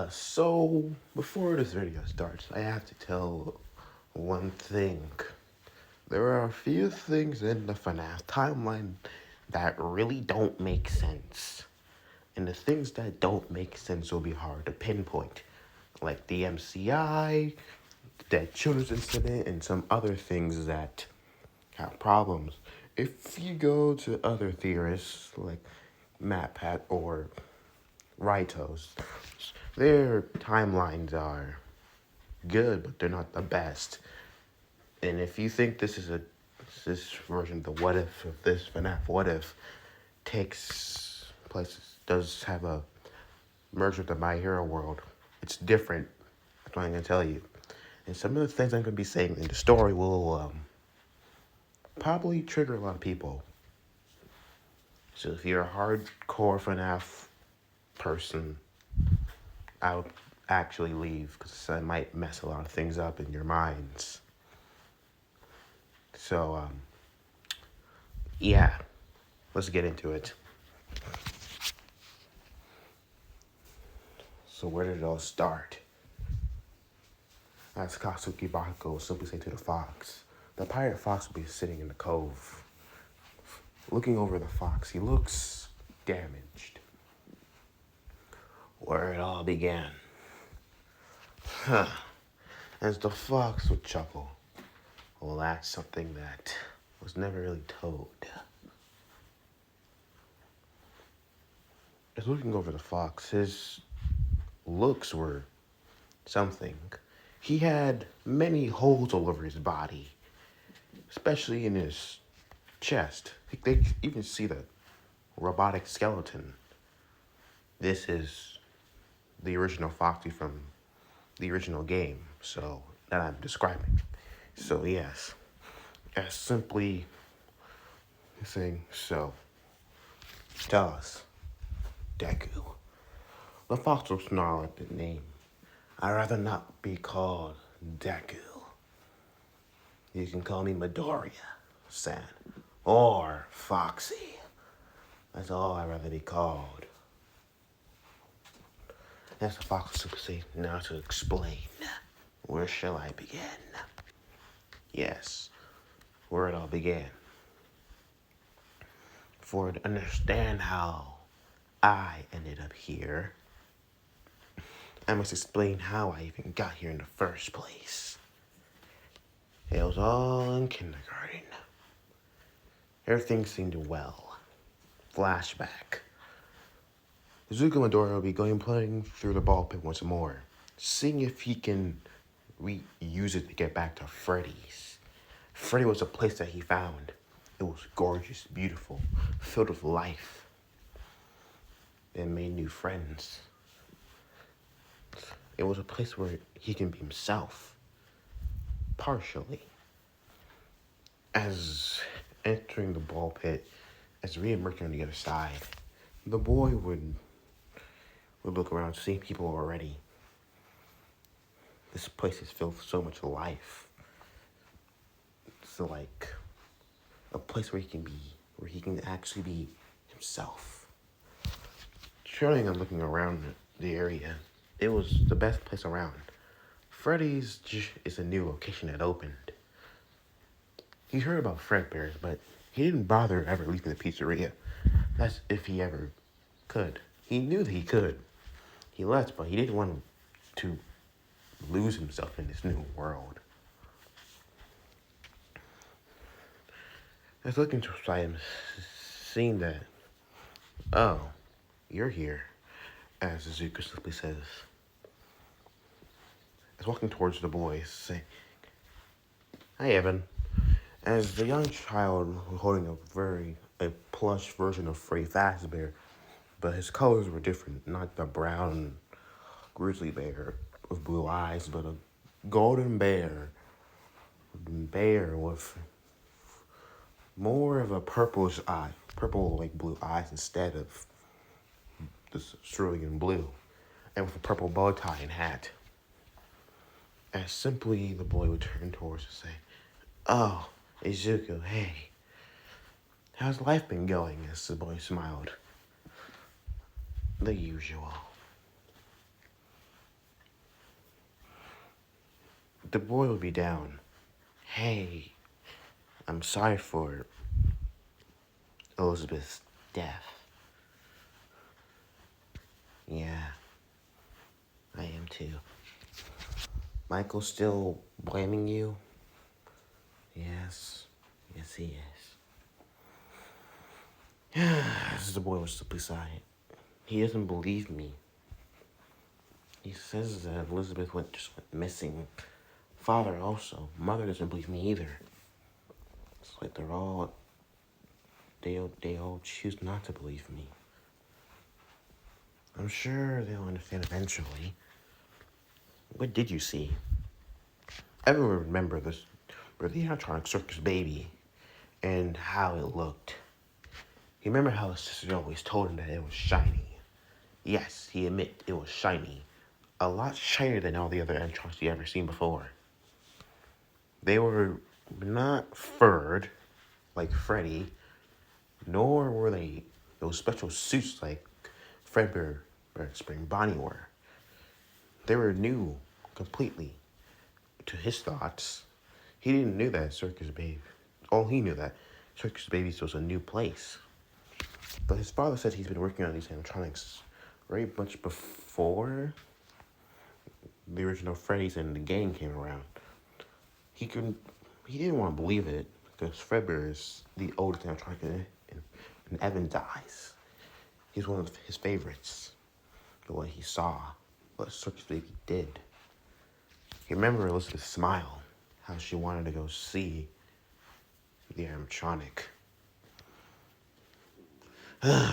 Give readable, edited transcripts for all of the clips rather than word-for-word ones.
So before this video starts, I have to tell one thing. There are a few things in the FNAF timeline that really don't make sense. And the things that don't make sense will be hard to pinpoint. Like the MCI, the Dead Children's Incident, and some other things that have problems. If you go to other theorists like MatPat or Ritos, their timelines are good, but they're not the best. And if you think this version, the what if of this FNAF what if takes place, does have a merge with the My Hero world, it's different. That's what I'm gonna tell you. And some of the things I'm gonna be saying in the story will probably trigger a lot of people. So if you're a hardcore FNAF person, I would actually leave because I might mess a lot of things up in your minds. So, yeah, let's get into it. So where did it all start? As Katsuki Bako would simply say to the fox, the pirate fox would be sitting in the cove. Looking over the fox, he looks damaged. Where it all began. Huh. As the fox would chuckle, well, that's something that was never really told. As looking over the fox, his looks were something. He had many holes all over his body, especially in his chest. They even see the robotic skeleton. This is the original Foxy from the original game, so that I'm describing. So yes, as simply saying, so tell us, Deku. The fox will snarl at the name. I'd rather not be called Deku. You can call me Midoriya-san, or Foxy. That's all I'd rather be called. As the fox would say, now to explain, where shall I begin? Yes, where it all began. For to understand how I ended up here, I must explain how I even got here in the first place. It was all in kindergarten. Everything seemed well. Flashback. Zuko Midoriya will be going playing through the ball pit once more, seeing if he can reuse it to get back to Freddy's. Freddy was a place that he found. It was gorgeous, beautiful, filled with life. And made new friends. It was a place where he can be himself. Partially. As entering the ball pit, as re-emerging on the other side, the boy would look around, seeing people already. This place is filled with so much life. It's like a place where he can actually be himself. Turning and looking around the area, it was the best place around. Freddy's is a new location that opened. He heard about Fredbear's, but he didn't bother ever leaving the pizzeria. That's if he ever could. He knew that he could. He left, but he didn't want to lose himself in this new world. I was looking to him, seeing that, oh, you're here, as Zuko simply says. I was walking towards the boy, saying, hi, Evan. As the young child was holding a plush version of Freddy Fazbear, but his colors were different, not the brown grizzly bear with blue eyes, but a golden bear with more of a purple like blue eyes instead of this cerulean blue, and with a purple bow tie and hat. And simply the boy would turn towards and say, oh, Izuku, hey, how's life been going? As the boy smiled. The usual. the boy will be down. Hey, I'm sorry for Elizabeth's death. Yeah, I am too. Michael's still blaming you? Yes. Yes, he is. As the boy was still beside. He doesn't believe me. He says that Elizabeth just went missing. Father also. Mother doesn't believe me either. It's like they all choose not to believe me. I'm sure they'll understand eventually. What did you see? Everyone remember the animatronic circus baby and how it looked. You remember how his sister always told him that it was shiny? Yes, he admit it was shiny. A lot shinier than all the other animatronics you ever seen before. They were not furred like Freddy, nor were they those special suits like Fredbear or Spring Bonnie were. They were new completely to his thoughts. He didn't know that Circus Baby. All he knew that Circus Babies was a new place. But his father said he's been working on these animatronics very much before the original Freddy's and the gang came around. He didn't want to believe it because Fredbear is the oldest animatronic in Evan's eyes. He's one of his favorites. The way he saw what Circus Baby did. He remembered Elizabeth's smile, how she wanted to go see the animatronic. The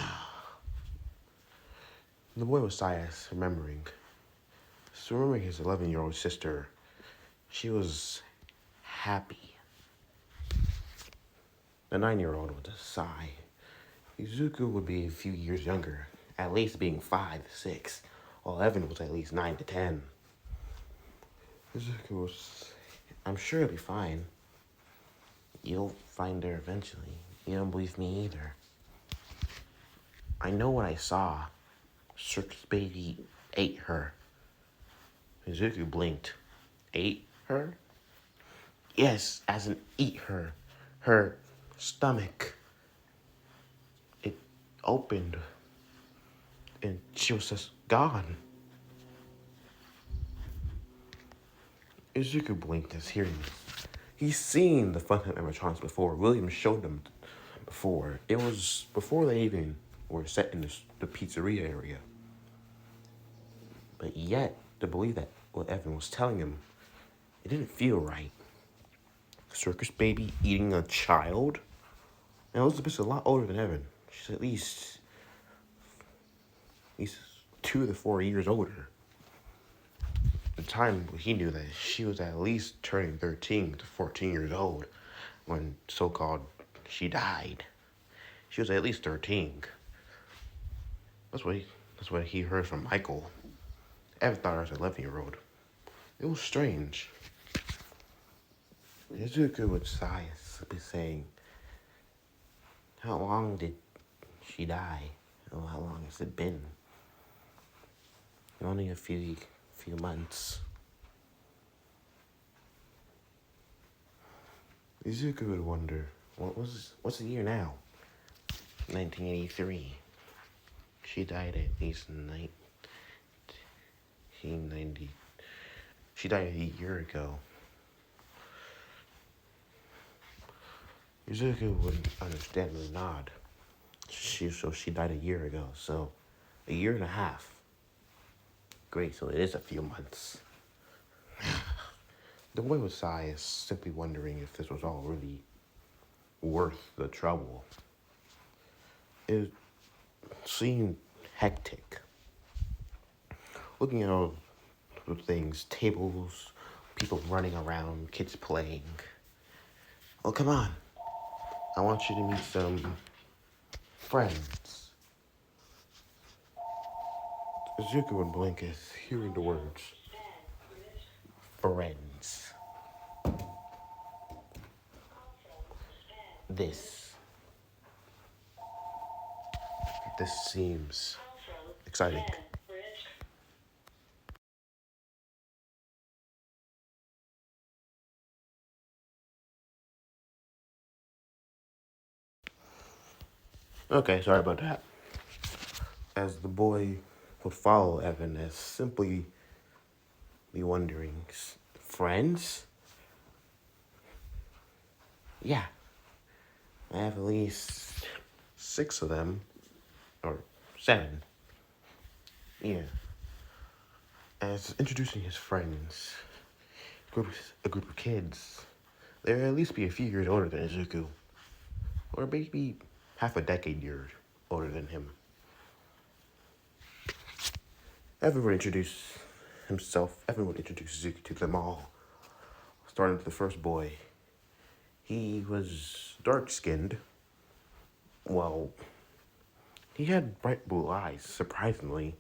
boy was Sias, remembering his 11-year-old sister. She was happy. The 9-year-old was a sigh. Izuku would be a few years younger, at least being 5 to 6, while Evan was at least 9 to 10. Izuku was, I'm sure it'll be fine. You'll find her eventually. You don't believe me either. I know what I saw. Circus Baby ate her. Izuku blinked. Ate her? Yes, as in eat her. Her stomach. It opened. And she was just gone. Izuku blinked as hearing this. He's seen the Funtime animatronics before. William showed them before. It was before they even were set in the pizzeria area. But yet, to believe that what Evan was telling him, it didn't feel right. Circus Baby eating a child? And Elizabeth's a lot older than Evan. She's at least 2 to 4 years older. The time he knew that she was at least turning 13 to 14 years old when so-called she died. She was at least 13. That's what he heard from Michael. Evan thought her was an 11-year-old. It was strange. Izuku would sigh, simply saying, how long did she die? Oh, how long has it been? Only a few months. Izuku would wonder, what's the year now? 1983. She died at least 1990. She died a year ago. Izuku wouldn't understand the nod. She died a year ago, so a year and a half. Great, so it is a few months. The boy with sigh is simply wondering if this was all really worth the trouble. It seemed hectic. Looking at all the things, tables, people running around, kids playing. Well, come on. I want you to meet some friends. Izuku would blink as hearing the words. Friends. This seems exciting. Okay, sorry about that. As the boy would follow Evan as simply be wondering, friends? Yeah, I have at least 6 of them, or 7. Yeah. As introducing his friends, a group of kids, they'd at least be a few years older than Izuku, or maybe half a decade years older than him. Everyone introduced himself, everyone introduced Izuku to them all, starting with the first boy. He was dark-skinned. Well, he had bright blue eyes, surprisingly,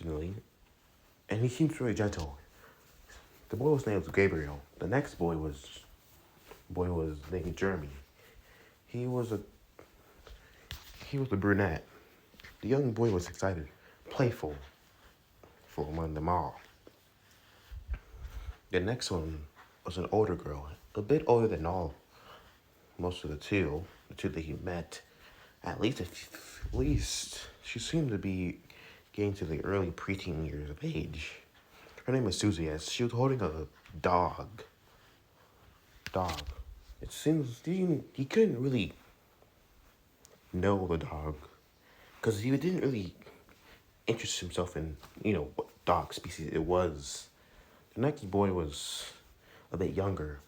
and he seems really gentle. The boy's name was Gabriel. The next boy was named Jeremy. He was a he was a brunette. The young boy was excited, playful, for among them all. The next one was an older girl, a bit older than most of the two that he met. At least she seemed to be getting to the early preteen years of age. Her name was Susie. As she was holding a dog. Dog. It seems he couldn't really know the dog because he didn't really interest himself in what dog species it was. The next boy was a bit younger.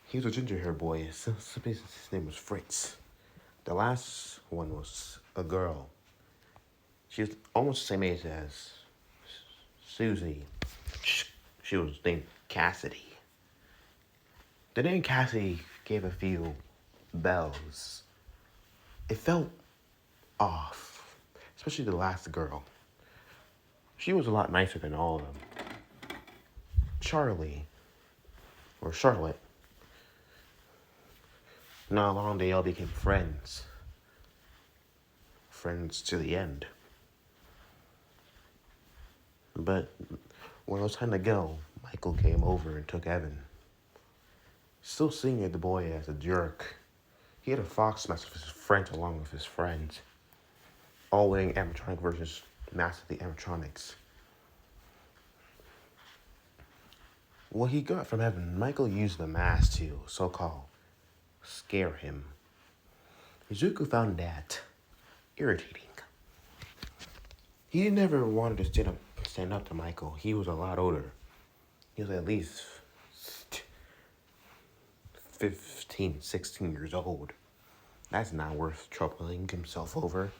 He was a ginger hair boy. His name was Fritz. The last one was a girl. She was almost the same age as Susie. She was named Cassidy. The name Cassidy gave a few bells. It felt off, especially the last girl. She was a lot nicer than all of them. Charlie, or Charlotte. Not long they all became friends. Friends to the end. But when it was time to go, Michael came over and took Evan. Still seeing the boy as a jerk, he had a fox mess with his friends along with his friends, all wearing animatronic versions masked the animatronics. What he got from Evan, Michael used the mask to so-called scare him. Izuku found that irritating. He never wanted to stand up to Michael. He was a lot older. He was at least 15, 16 years old. That's not worth troubling himself over.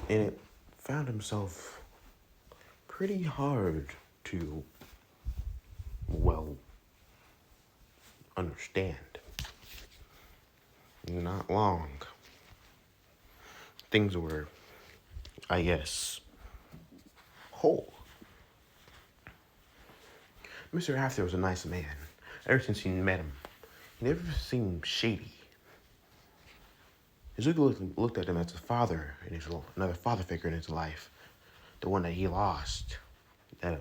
And it found himself pretty hard to, well, understand. Not long. Things were, I guess, whole. Mr. After was a nice man. Ever since he met him, he never seemed shady. Izuku looked at him as a father, another father figure in his life, the one that he lost, that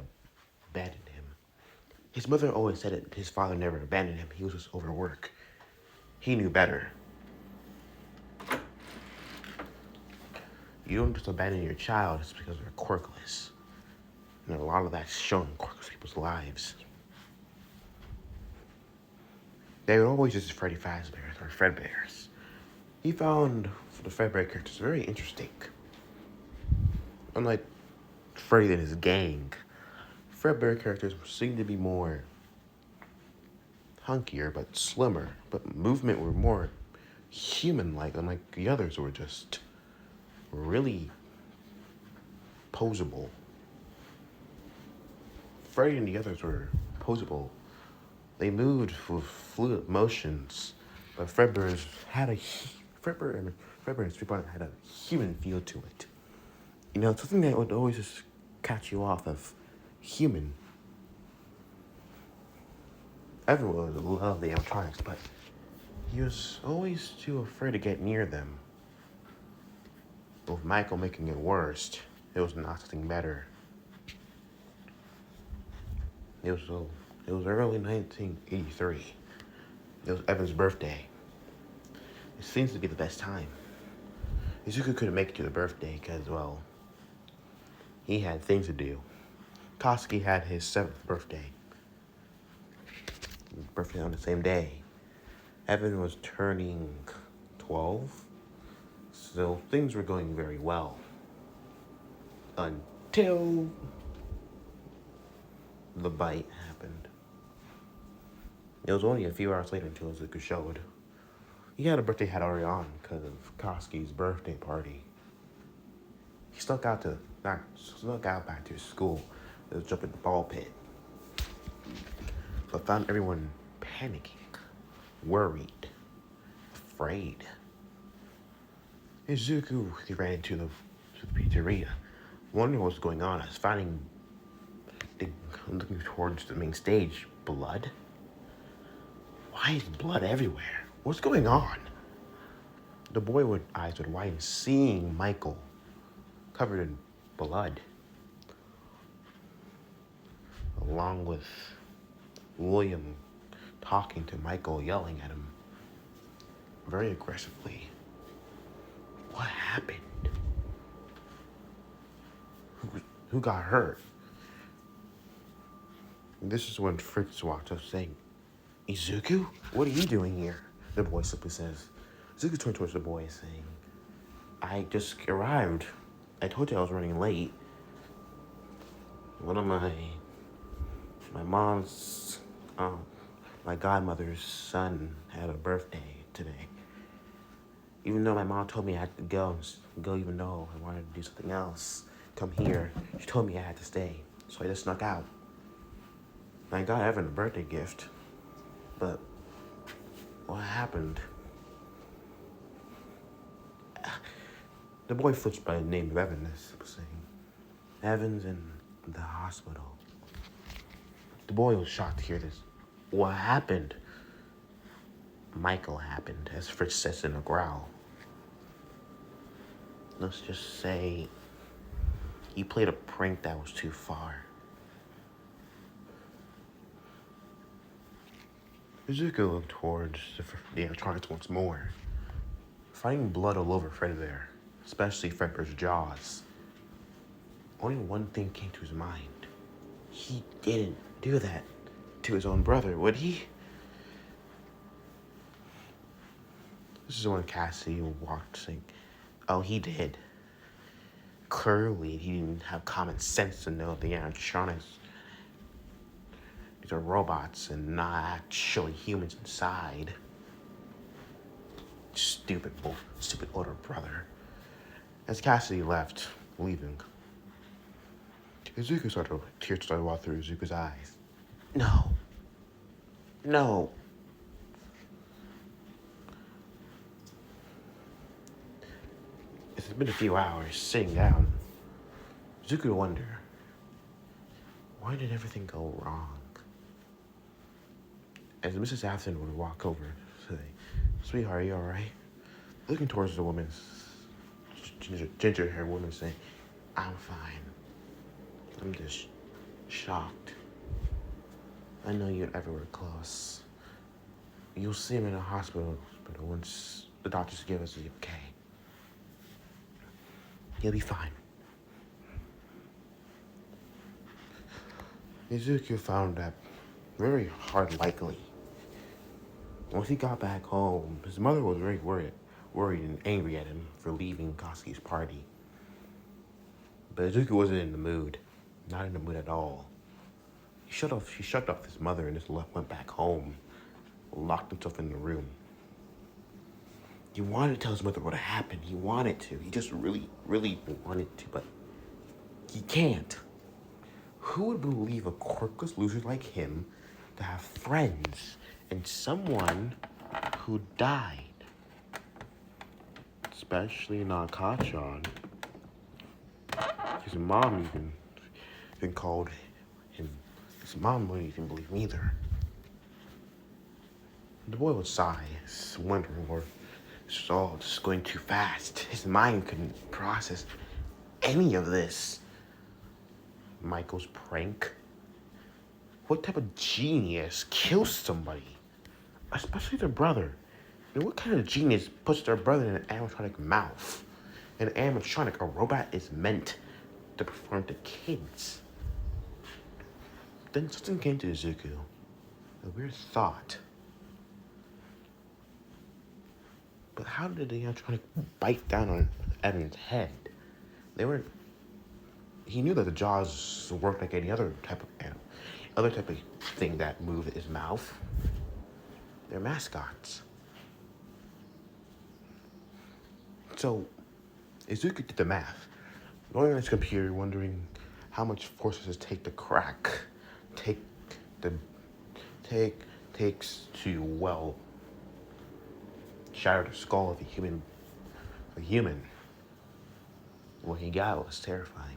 abandoned him. His mother always said that his father never abandoned him. He was just overworked. He knew better. You don't just abandon your child just because they're quirkless. And a lot of that's shown in quirkless people's lives. They were always just Freddy Fazbear's or Fredbear's. He found the Fredbear characters very interesting. Unlike Freddy and his gang, Fredbear characters seemed to be more hunkier but slimmer, but movement were more human-like, unlike the others were just really posable. Freddy and the others were posable. They moved with fluid motions, but Fredbear and Streetball had a human feel to it. Something that would always just catch you off of human. Everyone loved the animatronics, but he was always too afraid to get near them. With Michael making it worse, it was not something better. It was early 1983. It was Evan's birthday. It seems to be the best time. Izuku couldn't make it to the birthday because, well, he had things to do. Koski had his 7th birthday. Birthday on the same day. Evan was turning 12, so things were going very well. Until the bite happened. It was only a few hours later until Izuku showed. He had a birthday hat already on because of Koski's birthday party. He snuck out back to his school to jump in the ball pit, but found everyone panicking, worried, afraid. Izuku, he ran to the pizzeria, wondering what was going on. As looking towards the main stage, blood. Why is blood everywhere? What's going on? The boy with eyes would widen, seeing Michael covered in blood, along with William talking to Michael, yelling at him very aggressively. What happened? Who got hurt? And this is when Fritz walked up saying, Izuku, what are you doing here? The boy simply says. Izuku turned towards the boy saying, I just arrived. I told you I was running late. One of my mom's, my godmother's son had a birthday today. Even though my mom told me I had to go even though I wanted to do something else, come here, she told me I had to stay. So I just snuck out. I got Evan a birthday gift, but what happened? The boy flips by the name of Evan, saying, Evan's in the hospital. The boy was shocked to hear this. What happened? Michael happened, as Fritz says in a growl. Let's just say he played a prank that was too far. Izuku looked towards the electronics once more, finding blood all over Fredbear, especially Fredbear's jaws. Only one thing came to his mind. He didn't do that to his own brother, would he? This is when Cassie walked saying, oh, he did. Clearly, he didn't have common sense to know the animatronics. These are robots and not actually humans inside. Stupid older brother. As Cassidy left, leaving, tears started to walk through Izuku's eyes. No. It's been a few hours sitting down. Izuku would wonder, why did everything go wrong? As Mrs. Afton would walk over, say, sweetheart, are you alright? Looking towards the woman's ginger-haired woman saying, I'm fine. I'm just shocked. I know you're everywhere close. You'll see him in the hospital, but once the doctors give us the okay, he'll be fine. Izuku found that very hard likely. Once he got back home, his mother was very worried and angry at him for leaving Koski's party. But Izuku wasn't in the mood. Not in the mood at all. She shut off his mother and just went back home. Locked himself in the room. He wanted to tell his mother what happened. He wanted to. He just really, really wanted to, but he can't. Who would believe a quirkless loser like him to have friends and someone who died? Especially not Kachan. His mom even called him. His mom wouldn't even believe him either. The boy would sigh, wondering where this was all just going too fast. His mind couldn't process any of this. Michael's prank? What type of genius kills somebody? especially their brother. What kind of genius puts their brother in an animatronic mouth? An animatronic, a robot, is meant to perform to kids. Then something came to Izuku. A weird thought. But how did the animatronic bite down on Evan's head? They weren't. He knew that the jaws worked like any other type of animal, other type of thing that moved his mouth. They're mascots. So Izuku did the math, going on his computer, wondering how much force does it take to crack, takes to shatter the skull of a human. What he got was terrifying.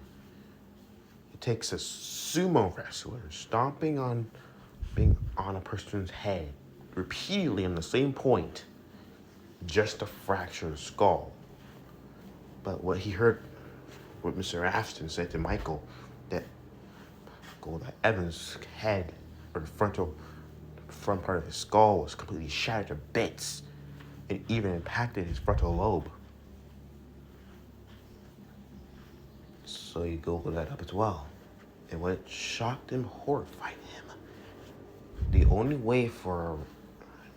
It takes a sumo wrestler stomping on a person's head repeatedly on the same point just to fracture the skull. But what he heard, what Mr. Afton said to Michael, that Evan's head, or the front part of his skull, was completely shattered to bits. It even impacted his frontal lobe. So he Googled that up as well. And what shocked and horrified him, the only way for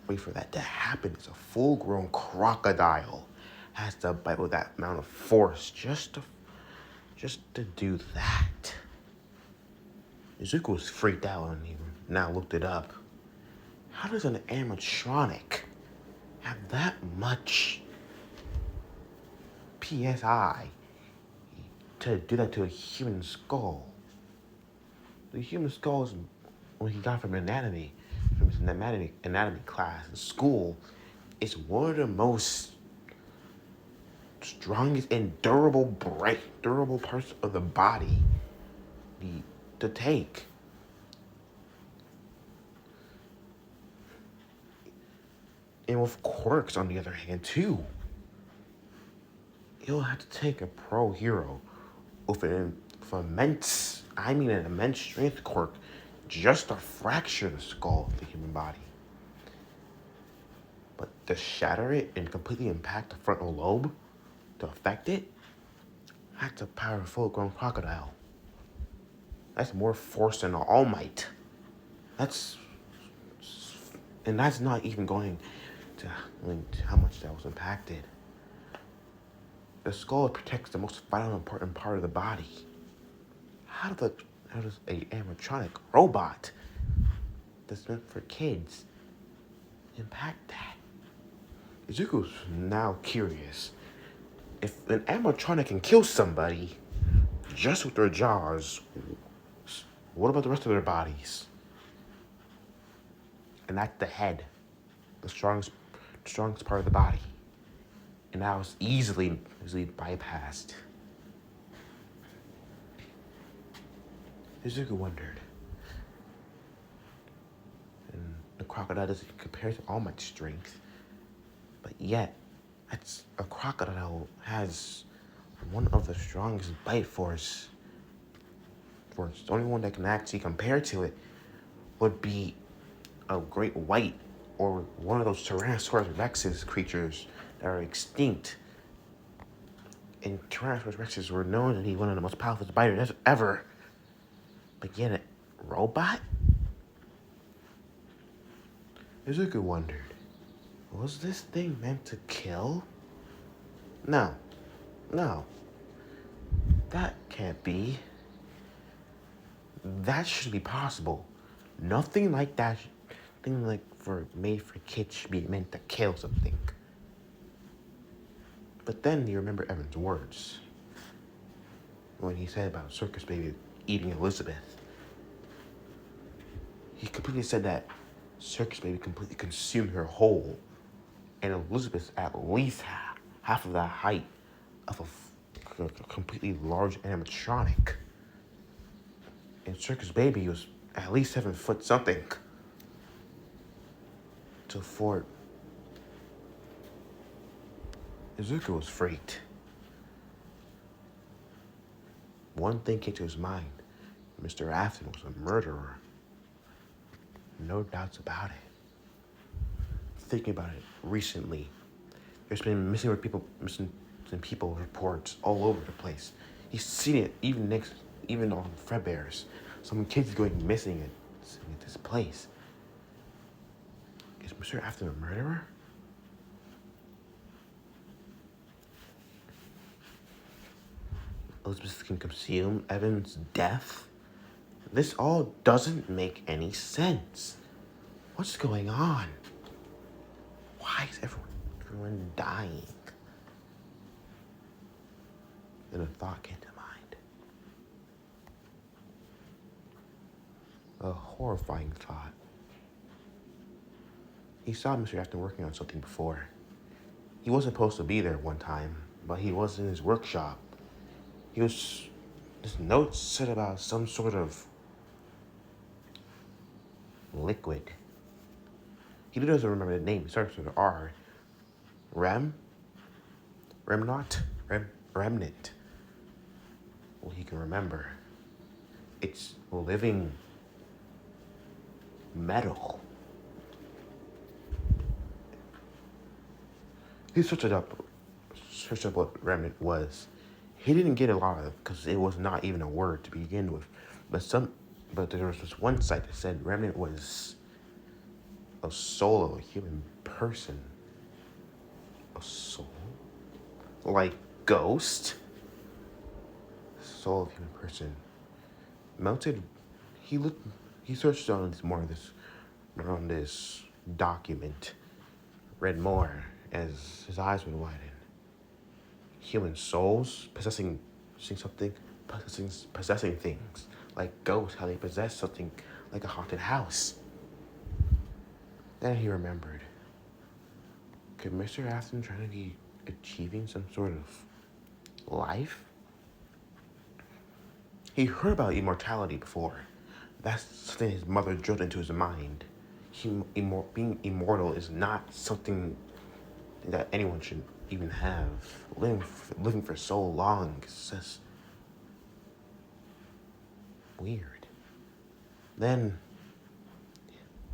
that to happen is a full-grown crocodile has to bite with that amount of force just to do that. Izuku was freaked out and he now looked it up. How does an animatronic have that much PSI to do that to a human skull? The human skull is what he got from his anatomy class in school. It's one of the most strongest and durable parts of the body to take. And with quirks, on the other hand, too, you'll have to take a pro hero with an immense strength quirk just to fracture the skull of the human body. But to shatter it and completely impact the frontal lobe to affect it, that's a powerful full-grown crocodile. That's more force than All Might. That's not even going to how much that was impacted. The skull protects the most vital and important part of the body. How does a animatronic robot that's meant for kids impact that? Izuku's now curious. If an animatronic can kill somebody just with their jaws, what about the rest of their bodies? And that's the head, the strongest part of the body. And that was easily bypassed. Izuku wondered. And the crocodile doesn't compare to All Might's strength, but yet, a crocodile has one of the strongest bite force. The only one that can actually compare to it would be a great white or one of those Tyrannosaurus Rex's creatures that are extinct. And Tyrannosaurus Rexes were known to be one of the most powerful biters ever. But yet a robot? Izuku wondered, was this thing meant to kill? No. That can't be. That shouldn't be possible. Nothing like that, made for kids should be meant to kill something. But then you remember Evan's words when he said about Circus Baby eating Elizabeth. He completely said that Circus Baby completely consumed her whole, and Elizabeth's at least half of the height of a completely large animatronic. And Circus Baby was at least 7 foot something. To Fort. Izuku was freaked. One thing came to his mind. Mr. Afton was a murderer. No doubts about it. thinking about it recently. There's been missing people reports all over the place. He's seen it even on Fredbear's. Some kids going missing at this place. Is Mr. Afton a murderer? Elizabeth can conceal Evan's death? This all doesn't make any sense. What's going on? Why is everyone dying? Then a thought came to mind. A horrifying thought. He saw Mr. Afton working on something before. He wasn't supposed to be there one time, but he was in his workshop. His notes said about some sort of liquid. He doesn't remember the name. It starts with an R. Remnant. Well, he can remember. It's living metal. He searched up what remnant was. He didn't get a lot of it because it was not even a word to begin with. But there was this one site that said remnant was a soul of a human person. A soul? Like ghost? Soul of a human person. Melted. He searched on this document. Read more as his eyes would widen. Human souls possessing things. Like ghosts, how they possess something like a haunted house. Then he remembered. Could Mr. Afton try to be achieving some sort of life? He heard about immortality before. That's something his mother drilled into his mind. Being immortal is not something that anyone should even have. Living for so long is just weird. Then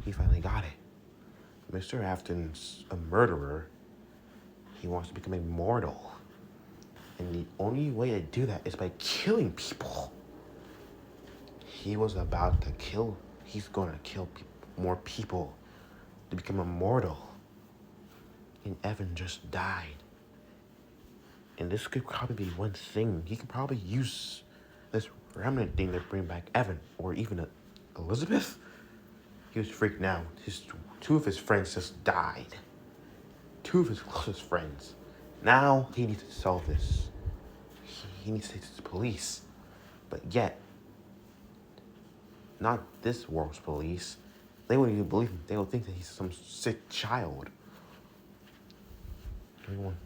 he finally got it. Mr. Afton's a murderer. He wants to become immortal. And the only way to do that is by killing people. He's going to kill more people to become immortal. And Evan just died. And this could probably be one thing. He could probably use this remnant thing to bring back Evan or even Elizabeth. He was freaked out. Two of his friends just died. Two of his closest friends. Now he needs to solve this. He needs to take this to the police. But yet, not this world's police. They wouldn't even believe him. They would think that he's some sick child.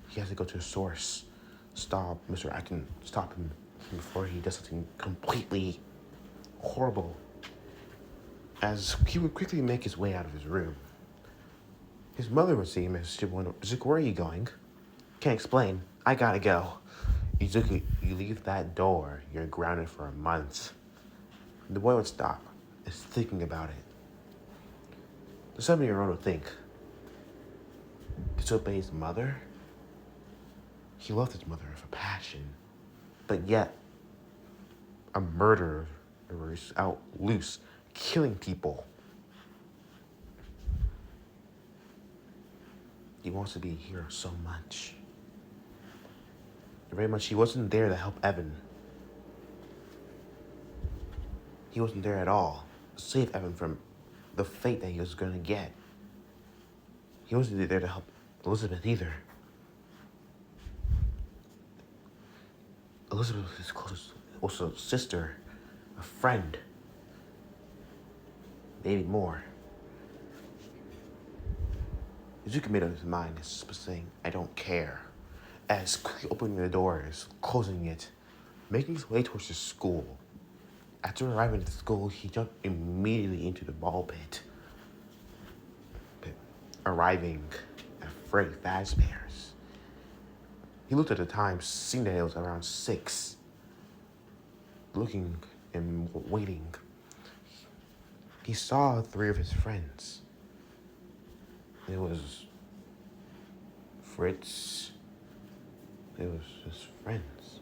He has to go to the source. Stop him before he does something completely horrible. As he would quickly make his way out of his room. His mother would see him as she went, Zook, where are you going? Can't explain. I gotta go. You leave that door, you're grounded for a month. The boy would stop, is thinking about it. The 7-year-old would think, disobey his mother? He loved his mother with a passion, but yet, a murderer is out loose, killing people. He wants to be a hero so much. Very much, he wasn't there to help Evan. He wasn't there at all to save Evan from the fate that he was going to get. He wasn't there to help Elizabeth either. Elizabeth was his closest, also sister, a friend, maybe more. Izuka made up his mind, saying, I don't care. As quickly opening the doors, closing it, making his way towards the school. After arriving at the school, he jumped immediately into the ball pit. Arriving at Freddy Fazbear's. He looked at the time, seeing that it was around 6. Looking and waiting. He saw 3 of his friends. It was Fritz. It was his friends.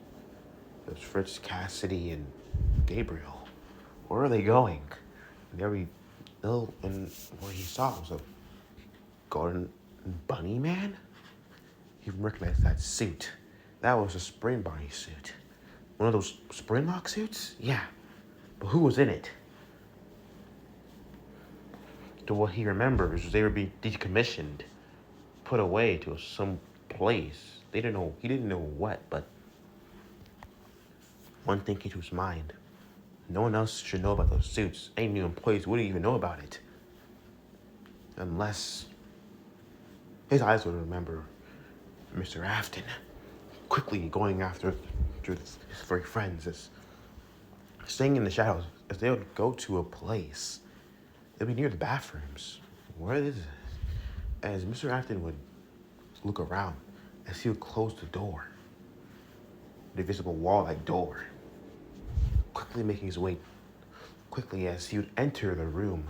It was Fritz, Cassidy, and Gabriel. Where are they going? And and what he saw was a golden bunny man. He recognized that suit. That was a Spring Bonnie suit. One of those Springlock suits? Yeah. But who was in it? To what he remembers, they were being decommissioned, put away to some place. He didn't know what, but one thing came to his mind. No one else should know about those suits. Any new employees wouldn't even know about it. Unless his eyes would remember Mr. Afton quickly going after his three friends, staying in the shadows as they would go to a place. They'd be near the bathrooms. Where is it? As Mr. Afton would look around, as he would close the door, the visible wall-like door, quickly making his way, quickly as he would enter the room,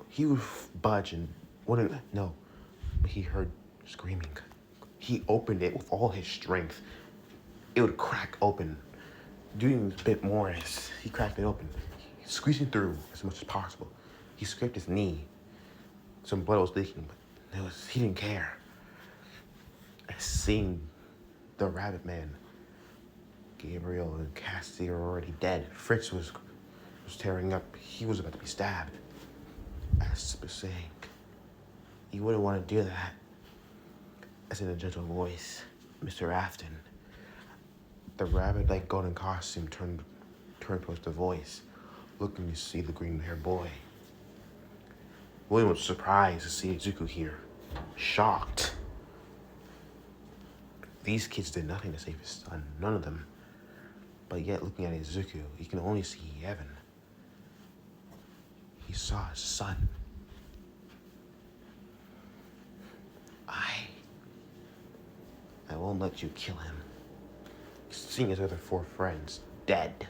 he would budge and wouldn't know, but he heard screaming. He opened it with all his strength. It would crack open, doing a bit more as he cracked it open, squeezing through as much as possible. He scraped his knee. Some blood was leaking, but he didn't care. As seeing the rabbit man, Gabriel and Cassidy are already dead. Fritz was tearing up. He was about to be stabbed. As was saying, you wouldn't want to do that. As in a gentle voice, Mr. Afton. The rabbit-like golden costume turned towards the voice, looking to see the green-haired boy. William was surprised to see Izuku here, shocked. These kids did nothing to save his son, none of them. But yet, looking at Izuku, he can only see Evan. He saw his son. I won't let you kill him. Seeing his other four friends dead.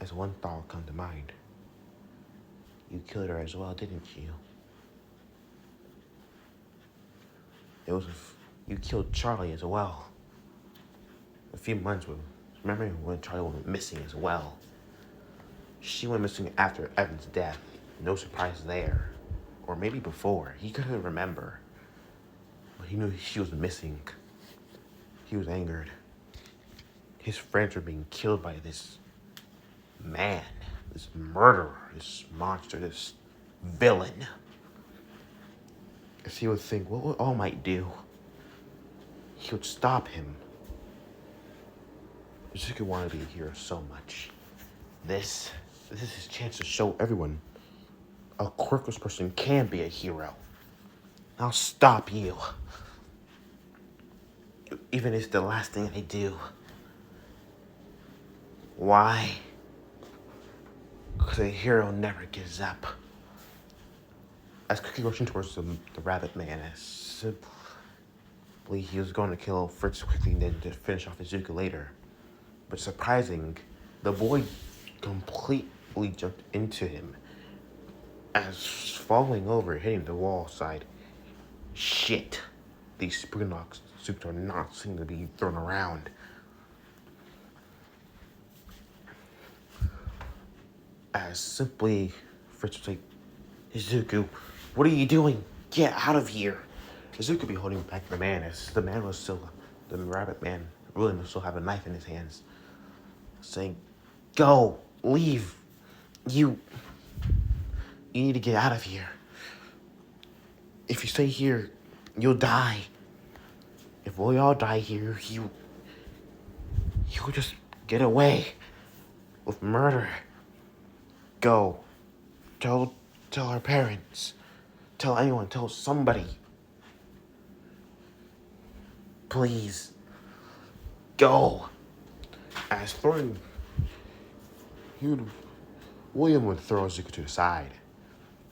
As one thought come to mind. You killed her as well, didn't you? You killed Charlie as well. A few months ago, remember when Charlie went missing as well? She went missing after Evan's death. No surprise there. Or maybe before. He couldn't remember. But he knew she was missing. He was angered. His friends were being killed by this man, this murderer, this monster, this villain. If he would think, what would All Might do? He would stop him. Izuku wanted to be a hero so much. This is his chance to show everyone a quirkless person can be a hero. I'll stop you. Even if it's the last thing I do. Why? Because a hero never gives up. As quickly rushing towards the rabbit man, as simply he was going to kill Fritz quickly and then to finish off Izuku later. But surprising, the boy completely jumped into him as falling over, hitting the wall side. Shit. These Springlock suits are not seen to be thrown around. As simply, Fritz was like, Izuku, what are you doing? Get out of here. Izuku be holding back the man as the man was still, the rabbit man, William still have a knife in his hands. Saying, go, leave. You need to get out of here. If you stay here, you'll die. If we all die here, you'll just get away with murder. Go. Tell our parents. Tell anyone. Tell somebody. Please. Go. As Thornton, William would throw Izuku to the side.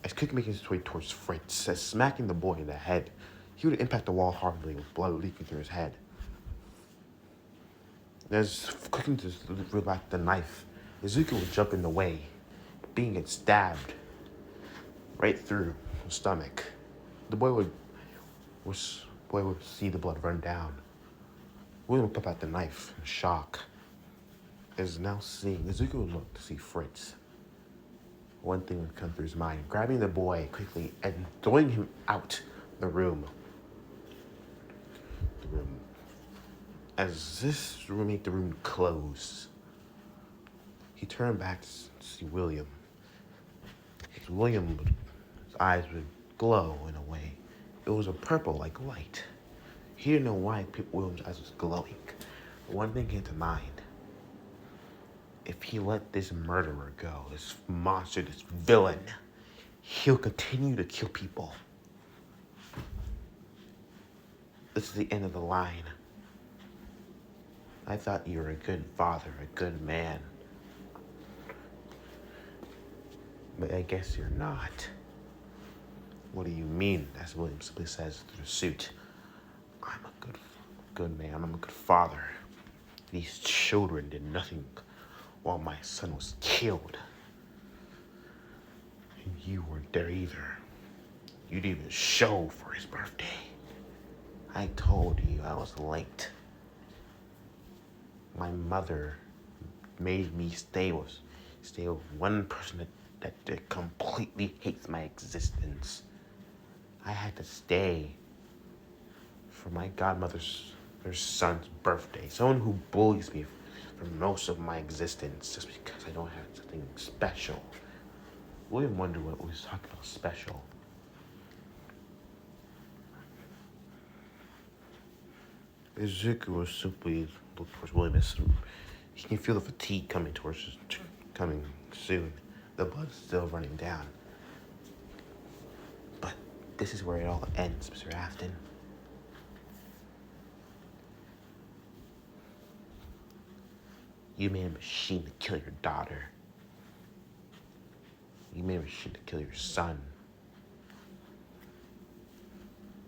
As Cook making his way towards Fritz, as smacking the boy in the head, he would impact the wall hardly with blood leaking through his head. As cooking to reel back the knife, Izuku would jump in the way, being stabbed. right through the stomach. The was boy would see the blood run down. William pulled out the knife in shock. Is now seeing Izuku would look to see Fritz. One thing would come through his mind, grabbing the boy quickly and throwing him out the room. The room. As this room made the room close, he turned back to see William. His eyes would glow in a way. It was a purple like light. He didn't know why William's eyes was glowing. But one thing came to mind. If he let this murderer go, this monster, this villain, he'll continue to kill people. This is the end of the line. I thought you were a good father, a good man. But I guess you're not. What do you mean? As William simply says through the suit. I'm a good man. I'm a good father. These children did nothing while my son was killed. And you weren't there either. You didn't even show for his birthday. I told you I was late. My mother made me stay with one person that completely hates my existence. I had to stay for my godmother's son's birthday. Someone who bullies me for most of my existence just because I don't have something special. William wondered what we was talking about special. Izuku was simply looking towards William. He can feel the fatigue coming soon. The blood's still running down. But this is where it all ends, Mr. Afton. You made a machine to kill your daughter. You made a machine to kill your son.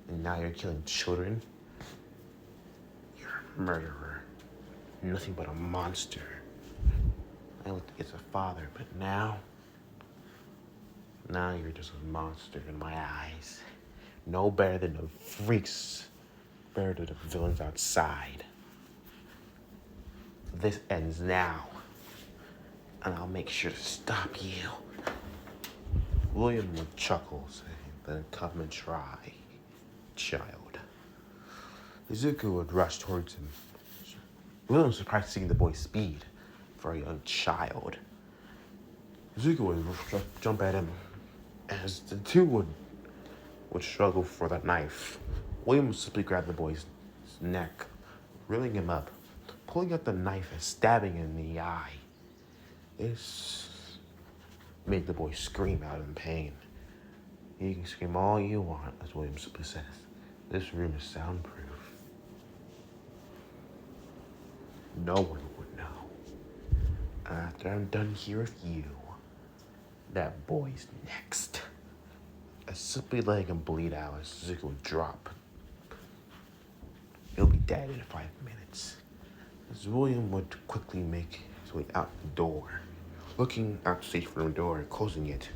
And now you're killing children. You're a murderer. Nothing but a monster. I looked against a father, but now you're just a monster in my eyes. No better than the freaks, better than the villains outside. This ends now, and I'll make sure to stop you. William would chuckle, saying, then come and try, child. Izuku would rush towards him. William was surprised seeing the boy's speed for a young child. Izuku would jump at him as the two would struggle for that knife. William would simply grab the boy's neck, reeling him up, pulling out the knife and stabbing him in the eye. This made the boy scream out in pain. You can scream all you want, as William simply says. This room is soundproof. No one would know. After I'm done here with you, that boy's next. I simply letting him bleed out as Zuko would drop. He'll be dead in 5 minutes. As William would quickly make his way out the door, looking out the safe room door and closing it.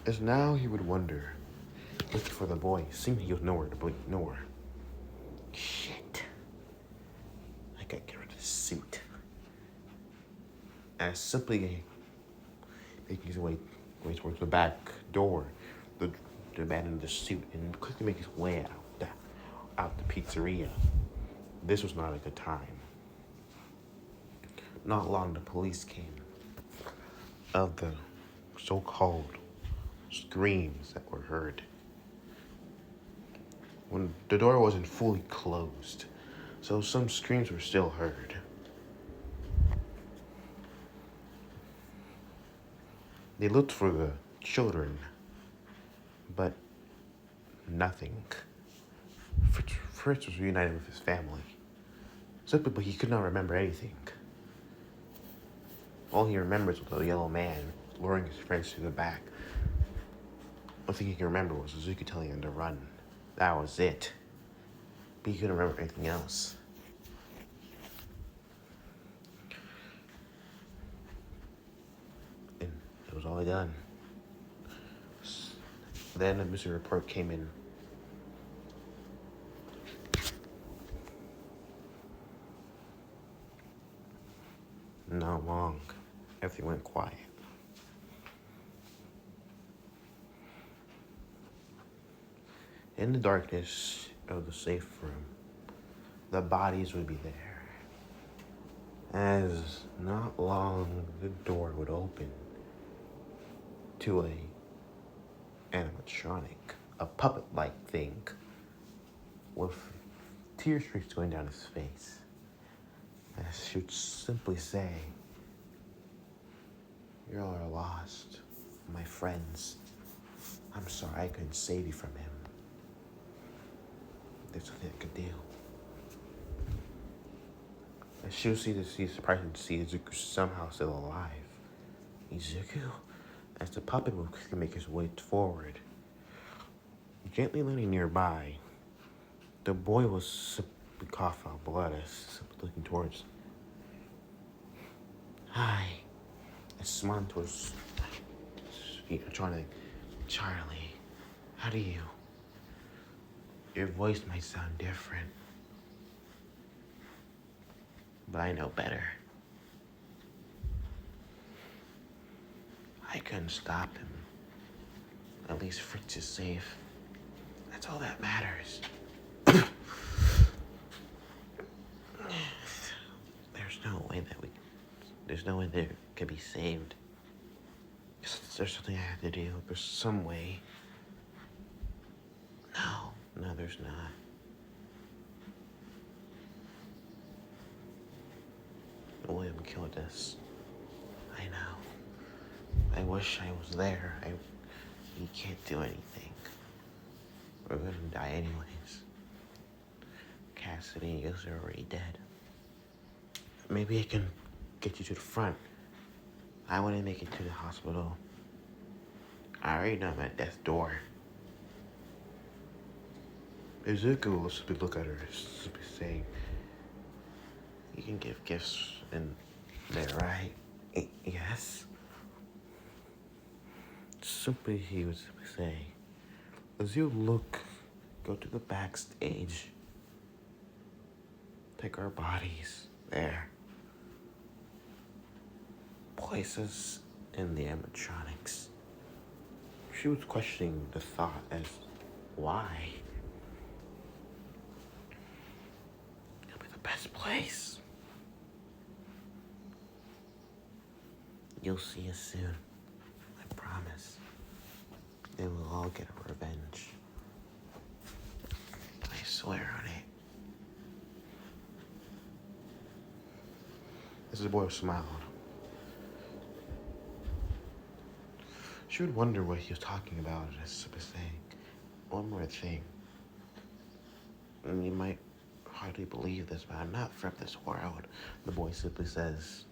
As now he would wonder, looking for the boy, seeing he was nowhere to bleed, nowhere. Shit. I gotta get rid of the suit. And simply making his way towards the back door, to abandon the suit and quickly make his way out the pizzeria. This was not a good time. Not long the police came of the so-called screams that were heard. When the door wasn't fully closed, so some screams were still heard. They looked for the children, but nothing. Fritz was reunited with his family. Simply, but he could not remember anything. All he remembers was the yellow man luring his friends to the back. One thing he can remember was Suzuki telling him to run. That was it. But he couldn't remember anything else. And it was all done. Then a missing report came in. Not long. Everything went quiet. In the darkness of the safe room, the bodies would be there. As not long, the door would open to a animatronic, a puppet-like thing with tear streaks going down his face. As she would simply say, "You all are lost, my friends. I'm sorry I couldn't save you from him. There's nothing I could do." And she would see surprised to see Izuku somehow still alive. Izuku, as the puppet would quickly make his way forward, gently leaning nearby, the boy was simply coughing out blood as simply looking towards. "Hi," and smiling towards, trying to, "Charlie, how do you? Your voice might sound different, but I know better. I couldn't stop him. At least Fritz is safe. That's all that matters." There's no way they could be saved. There's something I have to do. There's some way. No, there's not. William killed us. I know. I wish I was there. He can't do anything. We're gonna die anyways. Cassidy is already dead. Maybe I can get you to the front. I want to make it to the hospital. I already know I'm at death's door. Izuku will simply look at her, simply saying, "You can give gifts in there, right?" Yes. Simply, he would simply say, "As you go to the backstage. Take our bodies there. Place us in the animatronics." She was questioning the thought as why. It'll be the best place. You'll see us soon. I promise. Then we'll all get a revenge. I swear on it. As the boy smiled, she would wonder what he was talking about, as simply saying, "One more thing. And you might hardly believe this, but I'm not from this world." The boy simply says.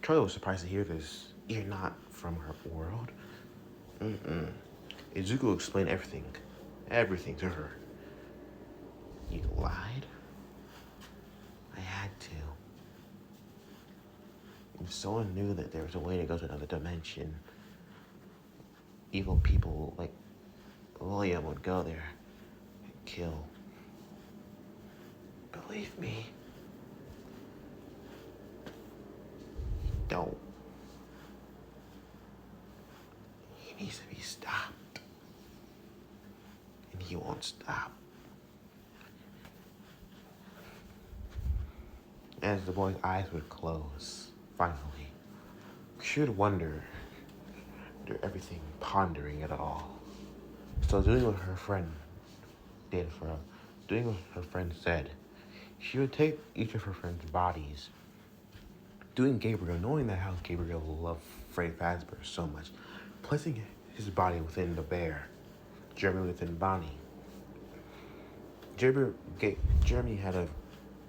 Charlie was surprised to hear this. "You're not from her world?" Izuku explained everything to her. "You lied?" "I had to. If someone knew that there was a way to go to another dimension, evil people like William would go there and kill. Believe me. Don't. He needs to be stopped. And he won't stop." As the boy's eyes would close, finally, she would wonder through everything, pondering it all. So doing what her friend said, she would take each of her friend's bodies, doing Gabriel, knowing that how Gabriel loved Fred Fazbear so much, placing his body within the bear, Jeremy within Bonnie. Jeremy had a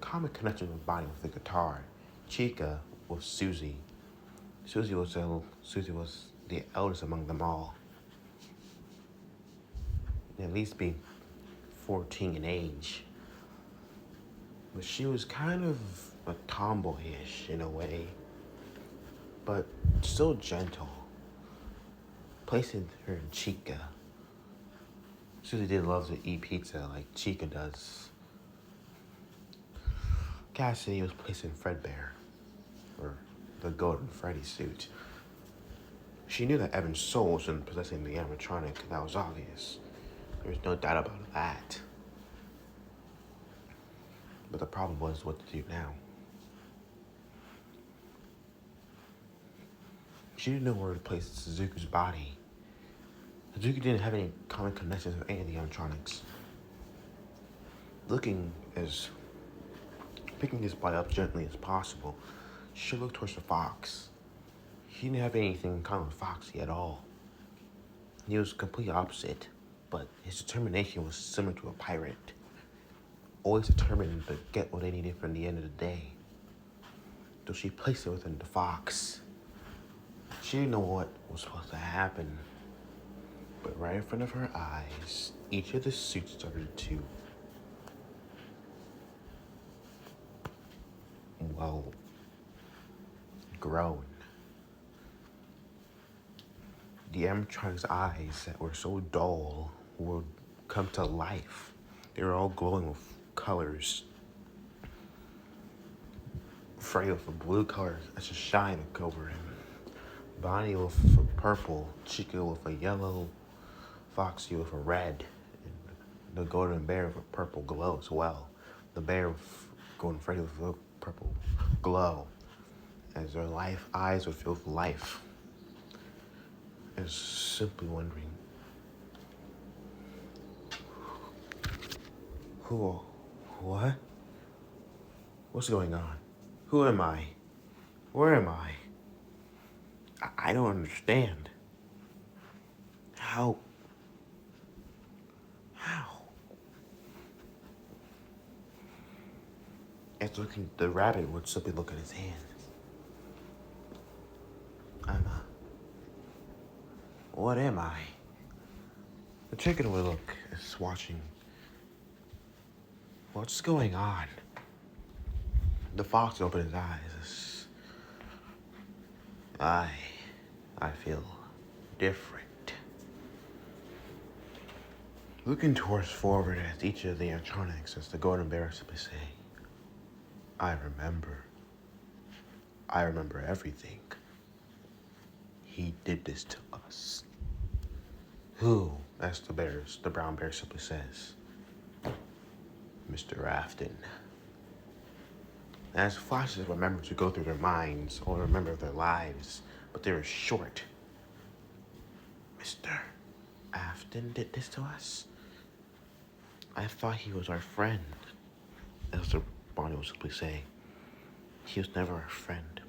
common connection with Bonnie with the guitar, Chica with Susie. Susie was the eldest among them all, at least being 14 in age. But she was kind of a tomboyish in a way, but still gentle. Placing her in Chica, Susie did love to eat pizza like Chica does. Cassidy was placed in Fredbear, or the Golden Freddy suit. She knew that Evan's soul was in possessing the animatronic, that was obvious. There was no doubt about that. But the problem was what to do now. She didn't know where to place Suzuki's body. Suzuki didn't have any common connections with any of the animatronics. Picking his body up gently as possible, she looked towards the fox. He didn't have anything in common with Foxy at all. He was complete opposite, but his determination was similar to a pirate. Always determined to get what they needed from the end of the day. So she placed it within the fox. She didn't know what was supposed to happen. But right in front of her eyes, each of the suits started to, groan. The animatronic's eyes that were so dull would come to life. They were all glowing with colors. Freddy with a blue color that's a shine over him. Bonnie with a purple, Chica with a yellow, Foxy with a red, and the Golden Bear with a purple glow as well. The bear with Golden Freddy with a purple glow. As their eyes were filled with life. I was simply wondering, what? What's going on? Who am I? Where am I? I don't understand. How? As the rabbit would simply look at his hand. What am I? The chicken would look, is watching. What's going on? The fox opened his eyes. I feel different. Looking towards forward at each of the animatronics as the Golden Bear simply say, I remember everything. He did this to us. Who? As the brown bear simply says. Mr. Afton. As flashes remember to go through their minds or remember their lives, but they were short. Mr. Afton did this to us? I thought he was our friend, as the Bonnie would simply say. He was never our friend.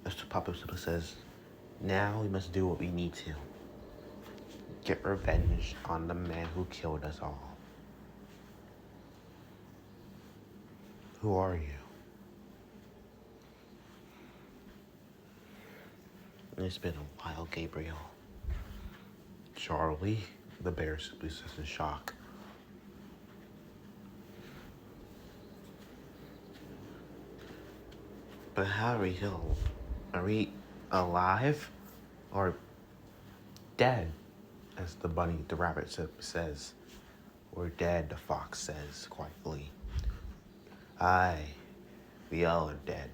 As the Papa simply says, now we must do what we need to. Get revenge on the man who killed us all. Who are you? It's been a while, Gabriel. Charlie, the bear simply says in shock. But how are we healed? Are we alive or dead? As the rabbit says. We're dead, the fox says quietly. Aye, we all are dead.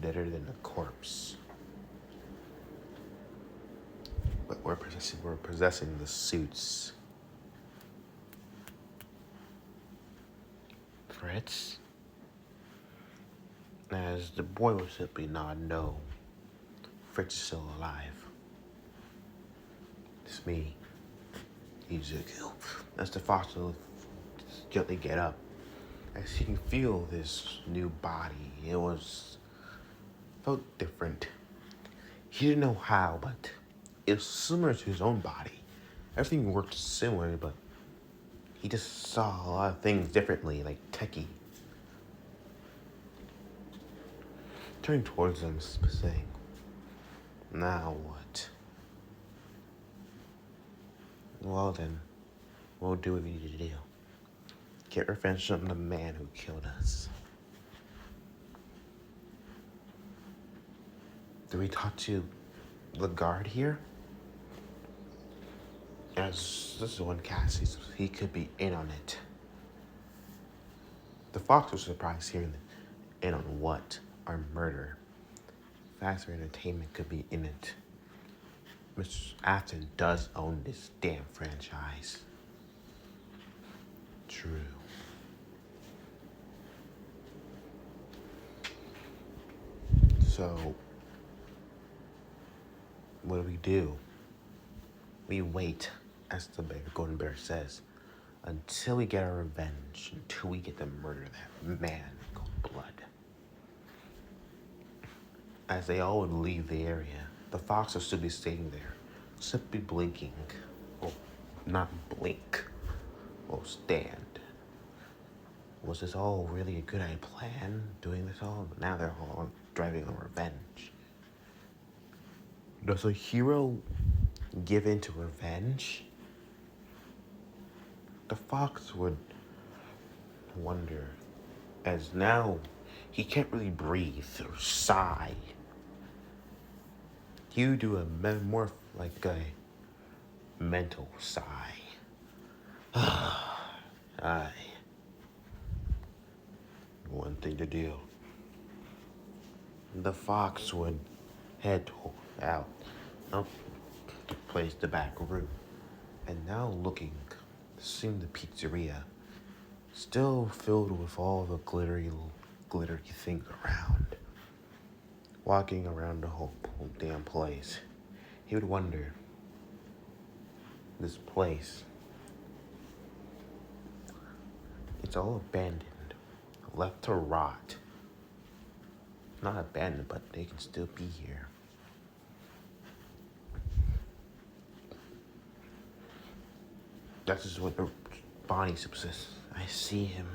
Deader than a corpse. But we're possessing the suits. Fritz? As the boy would simply nod no. Fritz is still alive. It's me, Izuku. As the fox will gently get up. As he can feel this new body, felt different. He didn't know how, but it was similar to his own body. Everything worked similar, but he just saw a lot of things differently, like techie. Turning towards him, saying, now what? Well then, we'll do what we need to do. Get revenge on the man who killed us. Do we talk to the guard here? As this is one cast, he could be in on it. The Fox was surprised hearing in on what? Our murder. Faster Entertainment could be in it. Mr. Afton does own this damn franchise. True. So, what do? We wait, as the Golden Bear says, until we get our revenge, until we get to murder that man in cold blood. As they all would leave the area, the fox will still be sitting there, simply blinking. Or not blink. Or stand. Was this all really a good plan, doing this all? But now they're all driving on revenge. Does a hero give in to revenge? The fox would wonder, as now he can't really breathe or sigh. You do a more like a mental sigh. Aye. One thing to do. The fox would head out to place the back room, and now looking, seeing the pizzeria, still filled with all the glittery things around. Walking around the whole damn place, he would wonder, this place, it's all abandoned, left to rot. Not abandoned, but they can still be here. That's just what Bonnie says. I see him.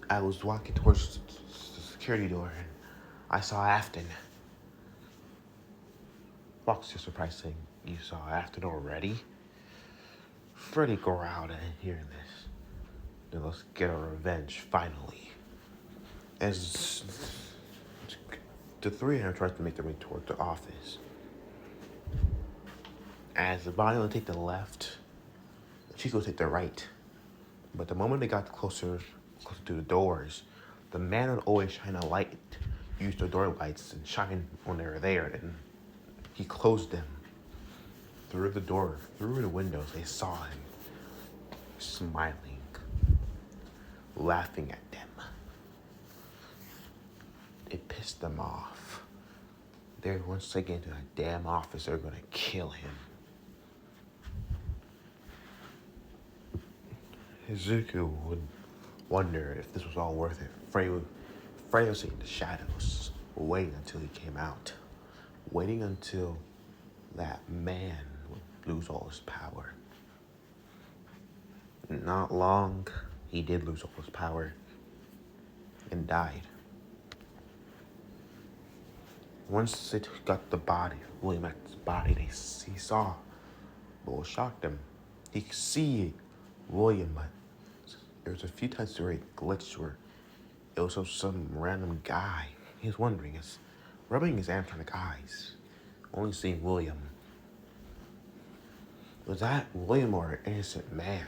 I was walking towards the security door and I saw Afton. Fox is surprised saying, "You saw Afton already?" Freddy growled at hearing this. Then let's get our revenge, finally. As the three of them tried to make their way toward the office. As the Bonnie would take the left, Chico would take the right. But the moment they got closer to the doors, the man would always shine a light, use the door lights and shine when they were there, and he closed them. Through the door, through the windows, they saw him smiling, laughing at them. It pissed them off. They're once they get into that damn office, they're gonna kill him. Izuku would wonder if this was all worth it. Frey was in the shadows, waiting until he came out. Waiting until that man would lose all his power. Not long, he did lose all his power and died. Once they got the body, William X's body, he saw what shocked him. He could see William, but there was a few times where it glitched where it was some random guy. He was wondering, rubbing his arms on the eyes, only seeing William. Was that William or an innocent man?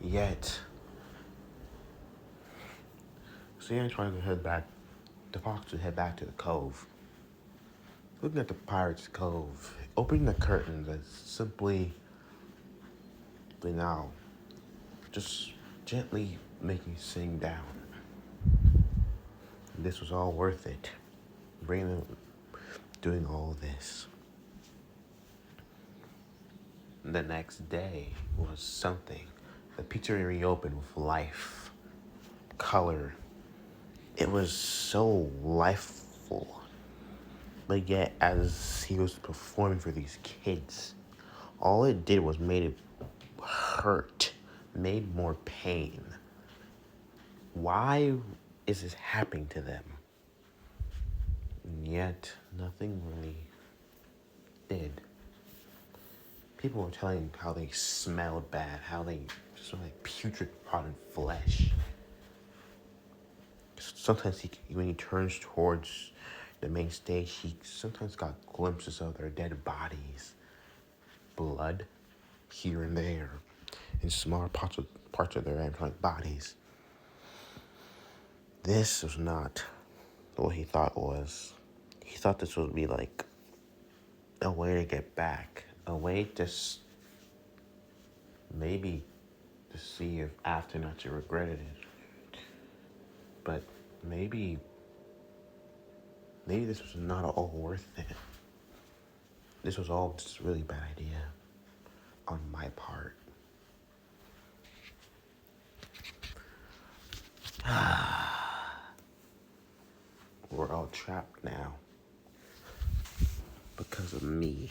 Yet, Sam trying to head back. The fox would head back to the cove. Looking at the pirate's cove, opening the curtains and simply, now, just gently making sing down. This was all worth it. Doing all this. The next day was something. The pizzeria reopened with life, color. It was so lifeful. But yet, as he was performing for these kids, all it did was made it hurt, made more pain. Why is this happening to them? And yet, nothing really did. People were telling how they smelled bad, how they smelled like putrid, rotten flesh. Sometimes when he turns towards the main stage, he sometimes got glimpses of their dead bodies. blood here and there in small parts of their like bodies. This was not what he thought was. He thought this would be like a way to get back, a way to maybe to see if after not you regretted it. But maybe this was not all worth it. This was all just a really bad idea on my part. We're all trapped now because of me.